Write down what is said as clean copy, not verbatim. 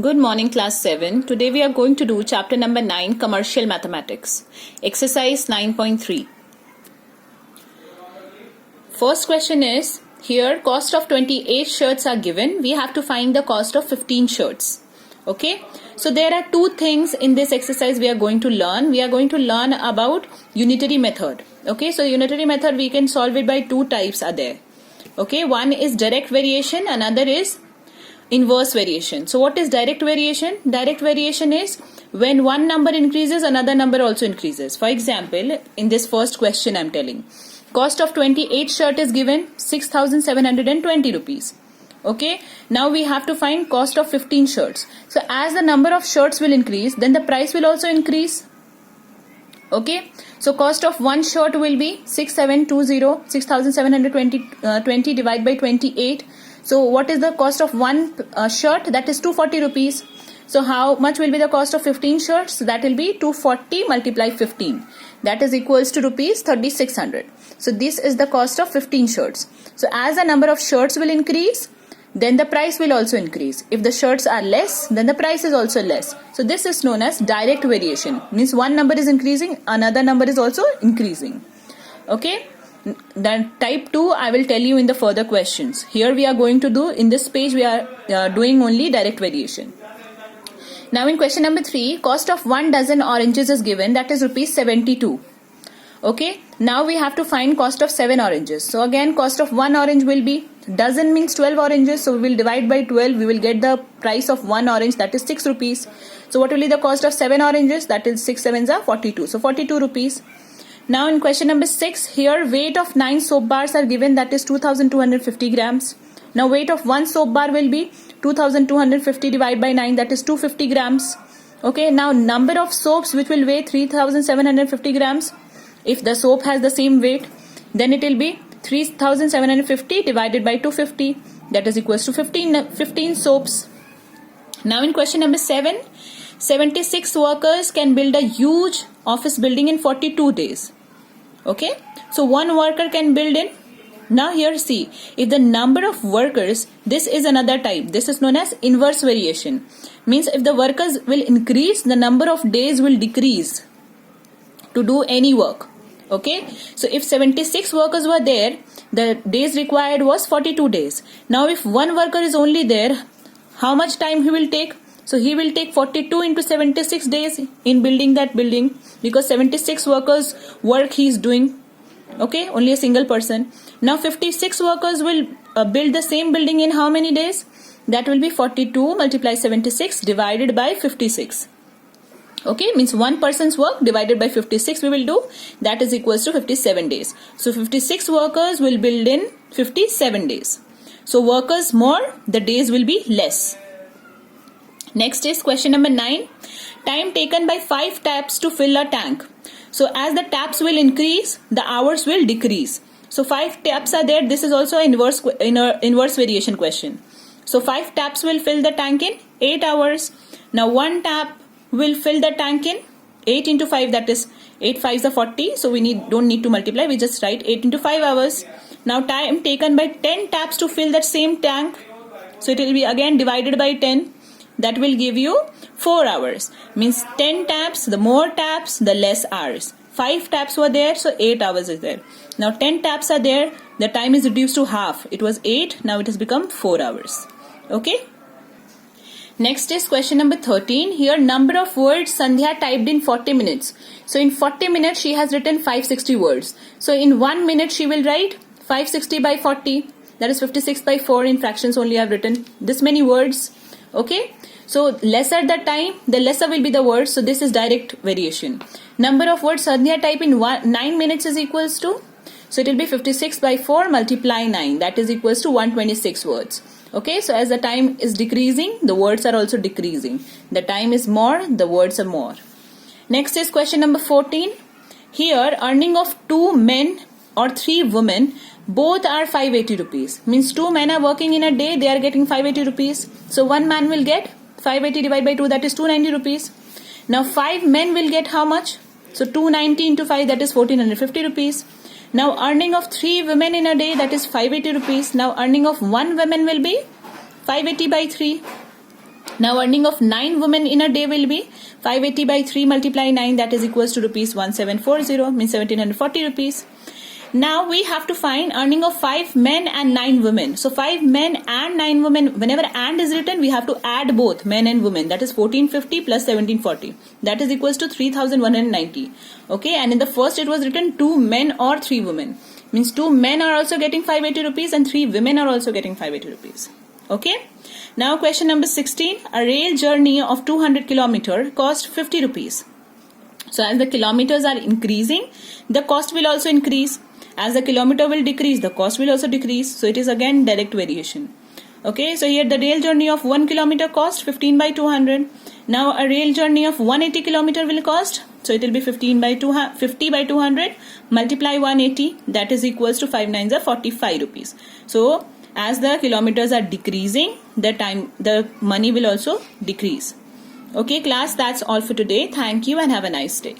Good morning, class 7. Today we are going to do chapter number 9, Commercial Mathematics. Exercise 9.3. First question is, here cost of 28 shirts are given. We have to find the cost of 15 shirts. Okay. So there are two things in this exercise we are going to learn. We are going to learn about unitary method. Okay. So unitary method we can solve it by two types are there. Okay. One is direct variation. Another is inverse variation. So what is direct variation? Direct variation is when one number increases, another number also increases. For example, in this first question I'm telling, cost of 28 shirt is given 6,720 rupees. Okay, now we have to find cost of 15 shirts. So as the number of shirts will increase, then the price will also increase. Okay, so cost of one shirt will be 6,720 divided by 28. So what is the cost of one shirt? That is 240 rupees. So how much will be the cost of 15 shirts? That will be 240 multiplied 15. That is equals to rupees 3,600. So this is the cost of 15 shirts. So as the number of shirts will increase, then the price will also increase. If the shirts are less, then the price is also less. So this is known as direct variation. Means one number is increasing, another number is also increasing. Okay. Then type 2 I will tell you in the further questions. Here we are going to do, in this page we are doing only direct variation. Now in question number 3, cost of 1 dozen oranges is given, that is rupees 72. Okay, now we have to find cost of 7 oranges. So again cost of 1 orange will be, dozen means 12 oranges, so we will divide by 12, we will get the price of 1 orange, that is 6 rupees. So what will be the cost of 7 oranges? That is 6 sevens are 42, so 42 rupees. Now in question number 6, here weight of 9 soap bars are given, that is 2250 grams. Now weight of 1 soap bar will be 2250 divided by 9, that is 250 grams. Okay, now number of soaps which will weigh 3750 grams. If the soap has the same weight, then it will be 3750 divided by 250, that is equals to 15 soaps. Now in question number 7, 76 workers can build a huge office building in 42 days. Okay, so one worker can build in. Now here see, if the number of workers, this is another type, this is known as inverse variation. Means if the workers will increase, the number of days will decrease to do any work. Okay, so if 76 workers were there, the days required was 42 days. Now if one worker is only there, how much time he will take? So he will take 42 into 76 days in building that building, because 76 workers work he is doing. Okay, only a single person. Now 56 workers will build the same building in how many days? That will be 42 multiplied 76 divided by 56. Okay, means one person's work divided by 56 we will do, that is equals to 57 days. So 56 workers will build in 57 days. So workers more, the days will be less. Next is question number 9. Time taken by 5 taps to fill a tank. So as the taps will increase, the hours will decrease. So 5 taps are there. This is also an inverse variation question. So 5 taps will fill the tank in 8 hours. Now 1 tap will fill the tank in 8 into 5, that is 8 5s are 40. So we don't need to multiply. We just write 8 into 5 hours. Now time taken by 10 taps to fill that same tank. So it will be again divided by 10. That will give you 4 hours. Means 10 taps, the more taps, the less hours. 5 taps were there, so 8 hours is there. Now 10 taps are there, the time is reduced to half. It was 8, now it has become 4 hours. Okay. Next is question number 13. Here number of words Sandhya typed in 40 minutes. So in 40 minutes she has written 560 words. So in 1 minute she will write 560 by 40. That is 56 by 4. In fractions only I have written this many words. Okay. So lesser the time, the lesser will be the words. So this is direct variation. Number of words Sandhya type in 9 minutes is equals to, so it will be 56 by 4 multiply 9. That is equals to 126 words. Okay, so as the time is decreasing, the words are also decreasing. The time is more, the words are more. Next is question number 14. Here earning of 2 men or 3 women, both are 580 rupees. Means 2 men are working in a day, they are getting 580 rupees. So one man will get 580 divided by 2, that is 290 rupees. Now 5 men will get how much? So 290 into 5, that is 1450 rupees. Now earning of 3 women in a day, that is 580 rupees. Now earning of 1 woman will be 580 by 3. Now earning of 9 women in a day will be 580 by 3 multiply 9, that is equals to rupees 1740, means 1740 rupees. Now we have to find earning of 5 men and 9 women. So 5 men and 9 women, whenever and is written, we have to add both men and women. That is 1450 plus 1740. That is equals to 3190. Okay, and in the first it was written 2 men or 3 women. Means 2 men are also getting 580 rupees and 3 women are also getting 580 rupees. Okay. Now question number 16. A rail journey of 200 kilometer cost 50 rupees. So as the kilometers are increasing, the cost will also increase. As the kilometer will decrease, the cost will also decrease. So it is again direct variation. Okay, so here the rail journey of 1 kilometer cost 15 by 200. Now a rail journey of 180 kilometer will cost, so it will be 50 by 200 multiply 180, that is equals to 5 9s are 45 rupees. So as the kilometers are decreasing, the money will also decrease. Okay class, that's all for today. Thank you and have a nice day.